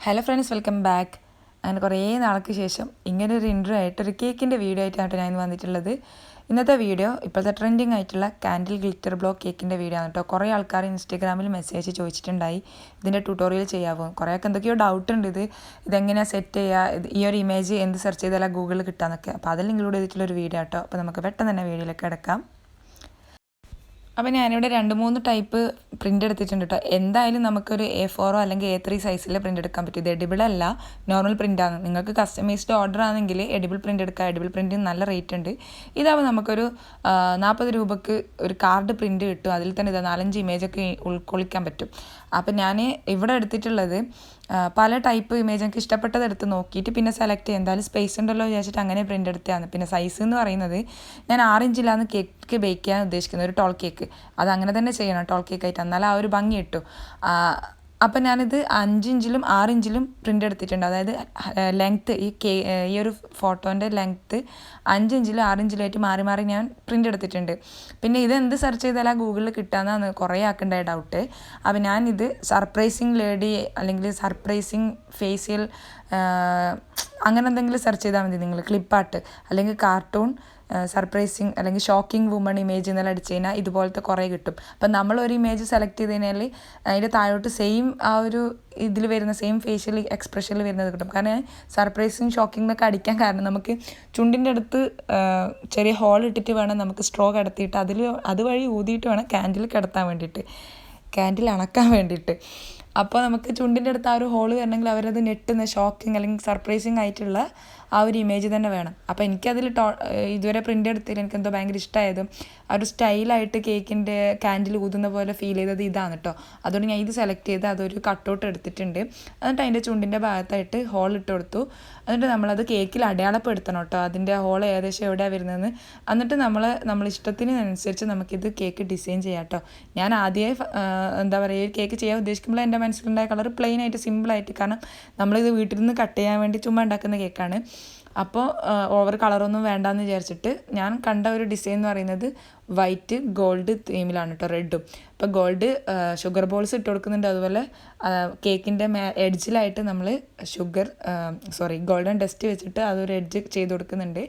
Hello friends, welcome back. അങ്ങനെ കുറേ നാൾക്ക് ശേഷം ഇങ്ങനെ ഒരു ഇൻട്രോ ആയിട്ട് ഒരു കേക്കിൻ്റെ വീഡിയോ ആയിട്ടാണ് ഞാൻ വന്നിട്ടുള്ളത്. ഇന്നത്തെ വീഡിയോ ഇപ്പോഴത്തെ ട്രെൻഡിങ് ആയിട്ടുള്ള കാൻഡിൽ ഗ്ലിറ്റർ ബ്ലോക്ക് കേക്കിൻ്റെ വീഡിയോ ആണ് കേട്ടോ. കുറേ ആൾക്കാർ ഇൻസ്റ്റാഗ്രാമിൽ മെസ്സേജ് ചോദിച്ചിട്ടുണ്ടായി ഇതിൻ്റെ ട്യൂട്ടോറിയൽ ചെയ്യാമോ. കുറേയൊക്കെ എന്തൊക്കെയോ ഡൗട്ട് ഉണ്ട്, ഇതെങ്ങനെയാണ് സെറ്റ് ചെയ്യുക, ഈ ഒരു ഇമേജ് എന്ത് സെർച്ച് ചെയ്താലും ഗൂഗിളിൽ കിട്ടാമെന്നൊക്കെ. അപ്പോൾ അതെല്ലാം ഇൻക്ലൂഡ് ചെയ്തിട്ടുള്ളൊരു വീഡിയോ കേട്ടോ. അപ്പോൾ നമുക്ക് പെട്ടെന്ന് തന്നെ വീഡിയോയിലേക്ക് കിടക്കാം. അപ്പോൾ ഞാനിവിടെ 2-3 ടൈപ്പ് പ്രിൻ്റ് എടുത്തിട്ടുണ്ട് കേട്ടോ. എന്തായാലും നമുക്കൊരു A4 അല്ലെങ്കിൽ A3 സൈസിൽ പ്രിൻ്റ് എടുക്കാൻ പറ്റും. ഇത് എഡിബിൾ അല്ല, നോർമൽ പ്രിൻ്റാണ്. നിങ്ങൾക്ക് കസ്റ്റമൈസ്ഡ് ഓർഡർ ആണെങ്കിൽ എഡിബിൾ പ്രിൻ്റ് എടുക്കാം. എഡിബിൾ പ്രിൻറ്റിന് നല്ല റേറ്റ് ഉണ്ട്. ഇതാവുമ്പോൾ നമുക്കൊരു 40 രൂപക്ക് ഒരു കാർഡ് പ്രിൻ്റ് കിട്ടും. അതിൽ തന്നെ ഇത് 4-5 ഇമേജൊക്കെ ഉൾക്കൊള്ളിക്കാൻ പറ്റും. അപ്പം ഞാൻ ഇവിടെ എടുത്തിട്ടുള്ളത് പല ടൈപ്പ് ഇമേജ് എനിക്ക് ഇഷ്ടപ്പെട്ടത് എടുത്ത് നോക്കിയിട്ട് പിന്നെ സെലക്ട് ചെയ്യാം. എന്തായാലും സ്പേസ് ഉണ്ടല്ലോ വിചാരിച്ചിട്ട് അങ്ങനെ പ്രിൻ്റ് എടുത്തതാണ്. പിന്നെ സൈസ് എന്ന് പറയുന്നത് ഞാൻ 6 ഇഞ്ചിലാണ് കേക്ക് ബേക്ക് ചെയ്യാൻ ഉദ്ദേശിക്കുന്നത്, ഒരു ടോൾ കേക്ക്. അത് അങ്ങനെ തന്നെ ചെയ്യണം, ടോൾ കേക്ക് ആയിട്ട്, എന്നാലും ആ ഒരു ഭംഗി കിട്ടും. അപ്പം ഞാനിത് 5 ഇഞ്ചിലും 6 ഇഞ്ചിലും പ്രിൻ്റ് എടുത്തിട്ടുണ്ട്. അതായത് ലെങ്ത്ത് ഈ ഒരു ഫോട്ടോൻ്റെ ലെങ്ത്ത് 5 ഇഞ്ചിലും 6 ഇഞ്ചിലുമായിട്ട് മാറി മാറി ഞാൻ പ്രിൻ്റ് എടുത്തിട്ടുണ്ട്. പിന്നെ ഇത് എന്ത് സെർച്ച് ചെയ്താലും ഗൂഗിളിൽ കിട്ടാമെന്നാണ് കുറേ ആക്കേണ്ട ഡൗട്ട്. അപ്പം ഞാനിത് സർപ്രൈസിങ് ലേഡി അല്ലെങ്കിൽ സർപ്രൈസിങ് ഫേഷ്യൽ അങ്ങനെ എന്തെങ്കിലും സെർച്ച് ചെയ്താൽ മതി നിങ്ങൾ. ക്ലിപ്പാർട്ട് അല്ലെങ്കിൽ കാർട്ടൂൺ സർപ്രൈസിങ് അല്ലെങ്കിൽ ഷോക്കിംഗ് വുമൺ ഇമേജ് എന്നെല്ലാം അടിച്ച് കഴിഞ്ഞാൽ ഇതുപോലത്തെ കുറേ കിട്ടും. അപ്പം നമ്മളൊരു ഇമേജ് സെലക്ട് ചെയ്ത് കഴിഞ്ഞാൽ അതിൻ്റെ താഴോട്ട് സെയിം ആ ഒരു ഇതിൽ വരുന്ന സെയിം ഫേഷ്യൽ എക്സ്പ്രഷനിൽ വരുന്നത് കിട്ടും. കാരണം സർപ്രൈസിങ് ഷോക്കിംഗ് എന്നൊക്കെ അടിക്കാൻ കാരണം നമുക്ക് ചുണ്ടിൻ്റെ അടുത്ത് ചെറിയ ഹോൾ ഇട്ടിട്ട് വേണം നമുക്ക് സ്ട്രോ കിടത്തിയിട്ട് അതുവഴി ഊതിയിട്ട് വേണം ക്യാൻഡിൽ കിടത്താൻ വേണ്ടിയിട്ട്, ക്യാൻഡിൽ അണക്കാൻ വേണ്ടിയിട്ട്. അപ്പോൾ നമുക്ക് ചുണ്ടിൻ്റെ അടുത്ത് ആ ഒരു ഹോൾ വരണമെങ്കിൽ അവരത് നെട്ടുന്ന ഷോക്കിംഗ് അല്ലെങ്കിൽ സർപ്രൈസിങ് ആയിട്ടുള്ള ആ ഒരു ഇമേജ് തന്നെ വേണം. അപ്പോൾ എനിക്കതിൽ ഇതുവരെ പ്രിൻ്റ് എടുത്തില്ല, എനിക്കെന്തോ ഭയങ്കര ഇഷ്ടമായതും ആ ഒരു സ്റ്റൈലായിട്ട് കേക്കിൻ്റെ ക്യാൻഡിൽ ഊതുന്ന പോലെ ഫീൽ ചെയ്തത് ഇതാണ് കേട്ടോ. അതുകൊണ്ട് ഞാൻ ഇത് സെലക്ട് ചെയ്ത് അതൊരു കട്ടൗട്ട് എടുത്തിട്ടുണ്ട്. എന്നിട്ട് അതിൻ്റെ ചുണ്ടിൻ്റെ ഭാഗത്തായിട്ട് ഹോൾ ഇട്ട് കൊടുത്തു. എന്നിട്ട് നമ്മളത് കേക്കിൽ അടയാളപ്പെടുത്തണം കേട്ടോ, അതിൻ്റെ ഹോൾ ഏകദേശം എവിടെയാണ് വരുന്നതെന്ന്. എന്നിട്ട് നമ്മൾ ഇഷ്ടത്തിനനുസരിച്ച് നമുക്കിത് കേക്ക് ഡിസൈൻ ചെയ്യാം കേട്ടോ. ഞാൻ ആദ്യമേ എന്താ പറയുക, ഈ കേക്ക് ചെയ്യാൻ ഉദ്ദേശിക്കുമ്പോൾ എൻ്റെ മനസ്സിലുണ്ടായ കളർ പ്ലെയിൻ ആയിട്ട് സിമ്പിളായിട്ട്, കാരണം നമ്മളിത് വീട്ടിൽ നിന്ന് കട്ട് ചെയ്യാൻ വേണ്ടി ചുമ്മാ ഉണ്ടാക്കുന്ന കേക്കാണ്. അപ്പോൾ ഓവർ കളറൊന്നും വേണ്ടാന്ന് വിചാരിച്ചിട്ട് ഞാൻ കണ്ട ഒരു ഡിസൈൻ എന്ന് പറയുന്നത് വൈറ്റ് ഗോൾഡ് തീമിലാണ് കേട്ടോ, റെഡും. അപ്പോൾ ഗോൾഡ് ഷുഗർ ബോൾസ് ഇട്ട് കൊടുക്കുന്നുണ്ട്. അതുപോലെ കേക്കിൻ്റെ എഡ്ജിലായിട്ട് നമ്മൾ ഗോൾഡൻ ഡസ്റ്റ് വെച്ചിട്ട് അതൊരു എഡ്ജ് ചെയ്ത് കൊടുക്കുന്നുണ്ട്.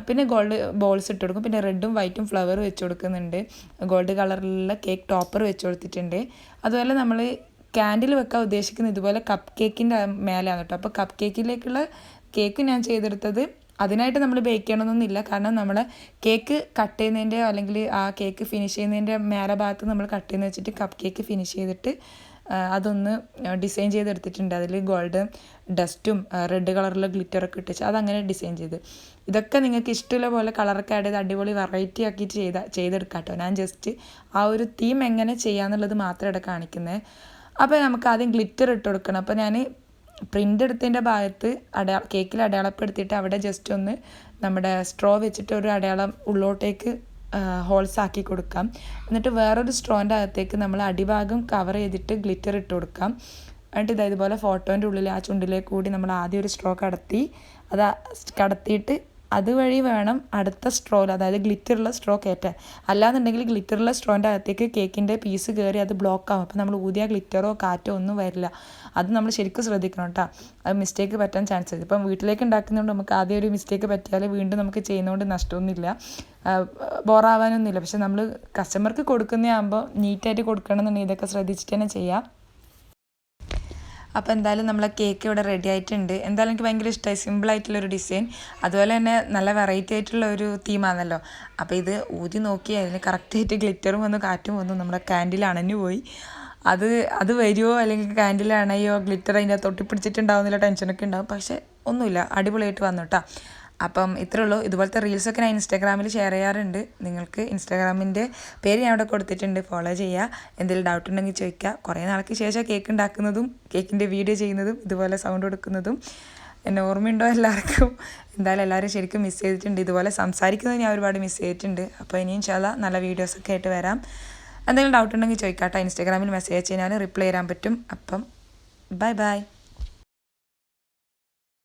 പിന്നെ ഗോൾഡ് ബോൾസ് ഇട്ട് കൊടുക്കും. പിന്നെ റെഡും വൈറ്റും ഫ്ലവർ വെച്ച് കൊടുക്കുന്നുണ്ട്. ഗോൾഡ് കളറിലുള്ള കേക്ക് ടോപ്പർ വെച്ച് കൊടുത്തിട്ടുണ്ട്. അതുപോലെ നമ്മൾ ക്യാൻഡിൽ വെക്കാൻ ഉദ്ദേശിക്കുന്നത് ഇതുപോലെ കപ്പ് കേക്കിൻ്റെ മേലെയാണ് കേട്ടോ. അപ്പോൾ കപ്പ് കേക്കിലേക്കുള്ള കേക്ക് ഞാൻ ചെയ്തെടുത്തത് അതിനായിട്ട് നമ്മൾ ബേക്ക് ചെയ്യണമെന്നൊന്നുമില്ല. കാരണം നമ്മൾ കേക്ക് കട്ട് ചെയ്യുന്നതിൻ്റെ അല്ലെങ്കിൽ ആ കേക്ക് ഫിനിഷ് ചെയ്യുന്നതിൻ്റെ മേലെ ഭാഗത്ത് നമ്മൾ കട്ട് ചെയ്യുന്ന വെച്ചിട്ട് കപ്പ് കേക്ക് ഫിനിഷ് ചെയ്തിട്ട് അതൊന്ന് ഡിസൈൻ ചെയ്തെടുത്തിട്ടുണ്ട്. അതിൽ ഗോൾഡ് ഡസ്റ്റും റെഡ് കളറിലുള്ള ഗ്ലിറ്ററൊക്കെ ഇട്ടിച്ച് അതങ്ങനെ ഡിസൈൻ ചെയ്ത്. ഇതൊക്കെ നിങ്ങൾക്ക് ഇഷ്ടമുള്ള പോലെ കളറൊക്കെ ആഡ് ചെയ്ത് അടിപൊളി വെറൈറ്റി ആക്കിയിട്ട് ചെയ്തെടുക്കാം കേട്ടോ. ഞാൻ ജസ്റ്റ് ആ ഒരു തീം എങ്ങനെ ചെയ്യാന്നുള്ളത് മാത്രം ഇവിടെ കാണിക്കുന്നത്. അപ്പോൾ നമുക്ക് ആദ്യം ഗ്ലിറ്റർ ഇട്ട് കൊടുക്കണം. അപ്പോൾ ഞാൻ പ്രിൻ്റ് എടുത്തതിൻ്റെ ഭാഗത്ത് കേക്കിൽ അടയാളപ്പെടുത്തിയിട്ട് അവിടെ ജസ്റ്റ് ഒന്ന് നമ്മുടെ സ്ട്രോ വെച്ചിട്ട് ഒരു അടയാളം ഉള്ളോട്ടേക്ക് ഹോൾസ് ആക്കി കൊടുക്കാം. എന്നിട്ട് വേറൊരു സ്ട്രോൻ്റെ അകത്തേക്ക് നമ്മൾ അടിഭാഗം കവർ ചെയ്തിട്ട് ഗ്ലിറ്റർ ഇട്ട് കൊടുക്കാം. എന്നിട്ട് ഇതുപോലെ ഫോട്ടോൻ്റെ ഉള്ളിൽ ആ ചുണ്ടിലേക്ക് കൂടി നമ്മൾ ആദ്യം ഒരു സ്ട്രോ കടത്തിയിട്ട് അതുവഴി വേണം അടുത്ത സ്ട്രോയിൽ, അതായത് ഗ്ലിറ്ററുള്ള സ്ട്രോ കയറ്റാൻ. അല്ലാന്നുണ്ടെങ്കിൽ ഗ്ലിറ്ററുള്ള സ്ട്രോൻ്റെ അകത്തേക്ക് കേക്കിൻ്റെ പീസ് കയറി അത് ബ്ലോക്ക് ആവും. അപ്പോൾ നമ്മൾ ഊതിയ ഗ്ലിറ്ററോ കാറ്റോ ഒന്നും വരില്ല. അത് നമ്മൾ ശരിക്കും ശ്രദ്ധിക്കണം കേട്ടോ. അത് മിസ്റ്റേക്ക് പറ്റാൻ ചാൻസ് ഉണ്ട്. ഇപ്പം വീട്ടിലേക്ക് ഉണ്ടാക്കുന്നതുകൊണ്ട് നമുക്ക് ആദ്യം ഒരു മിസ്റ്റേക്ക് പറ്റിയാൽ വീണ്ടും നമുക്ക് ചെയ്യുന്നതുകൊണ്ട് നഷ്ടമൊന്നുമില്ല, ബോറാവാനൊന്നുമില്ല. പക്ഷെ നമ്മൾ കസ്റ്റമർക്ക് കൊടുക്കുന്നതാകുമ്പോൾ നീറ്റായിട്ട് കൊടുക്കണമെന്നുണ്ടെങ്കിൽ ഇതൊക്കെ ശ്രദ്ധിച്ചിട്ട് തന്നെ ചെയ്യാം. അപ്പോൾ എന്തായാലും നമ്മളെ കേക്ക് ഇവിടെ റെഡി ആയിട്ടുണ്ട്. എന്തായാലും എനിക്ക് ഭയങ്കര ഇഷ്ടമായി, സിമ്പിളായിട്ടുള്ളൊരു ഡിസൈൻ. അതുപോലെ തന്നെ നല്ല വെറൈറ്റി ആയിട്ടുള്ള ഒരു തീമാണല്ലോ. അപ്പോൾ ഇത് ഊതി നോക്കി അതിന് കറക്റ്റായിട്ട് ഗ്ലിറ്ററും വന്നു കാറ്റും വന്നു. നമ്മുടെ ക്യാൻഡിൽ അണഞ്ഞു പോയി. അത് വരുമോ അല്ലെങ്കിൽ ക്യാൻഡിൽ അണയോ ഗ്ലിറ്റർ അതിൻ്റെ തൊട്ടിപ്പിടിച്ചിട്ടുണ്ടാവുന്നില്ല, ടെൻഷനൊക്കെ ഉണ്ടാവും. പക്ഷേ ഒന്നുമില്ല, അടിപൊളിയായിട്ട് വന്നു കേട്ടോ. അപ്പം ഇത്രേ ഉള്ളൂ. ഇതുപോലത്തെ റീൽസൊക്കെ ഞാൻ ഇൻസ്റ്റാഗ്രാമിൽ ഷെയർ ചെയ്യാറുണ്ട്. നിങ്ങൾക്ക് ഇൻസ്റ്റാഗ്രാമിൻ്റെ പേര് ഞാൻ അവിടെ കൊടുത്തിട്ടുണ്ട്, ഫോളോ ചെയ്യുക. എന്തെങ്കിലും ഡൗട്ട് ഉണ്ടെങ്കിൽ ചോദിക്കുക. കുറേ നാൾക്ക് ശേഷം കേക്ക് ഉണ്ടാക്കുന്നതും കേക്കിൻ്റെ വീഡിയോ ചെയ്യുന്നതും ഇതുപോലെ സൗണ്ട് കൊടുക്കുന്നതും എന്നെ ഓർമ്മയുണ്ടോ എല്ലാവർക്കും? എന്തായാലും എല്ലാവരും ശരിക്കും മിസ് ചെയ്തിട്ടുണ്ട്. ഇതുപോലെ സംസാരിക്കുന്നത് ഞാൻ ഒരുപാട് മിസ് ചെയ്തിട്ടുണ്ട്. അപ്പോൾ ഇനി ഇൻഷാ അല്ലാഹ് നല്ല വീഡിയോസൊക്കെ ആയിട്ട് വരാം. എന്തെങ്കിലും ഡൗട്ട് ഉണ്ടെങ്കിൽ ചോദിക്കാം കേട്ടോ. ഇൻസ്റ്റാഗ്രാമിൽ മെസ്സേജ് അയച്ച് കഴിഞ്ഞാൽ റിപ്ലൈ ചെയ്യാൻ പറ്റും. അപ്പം ബൈ.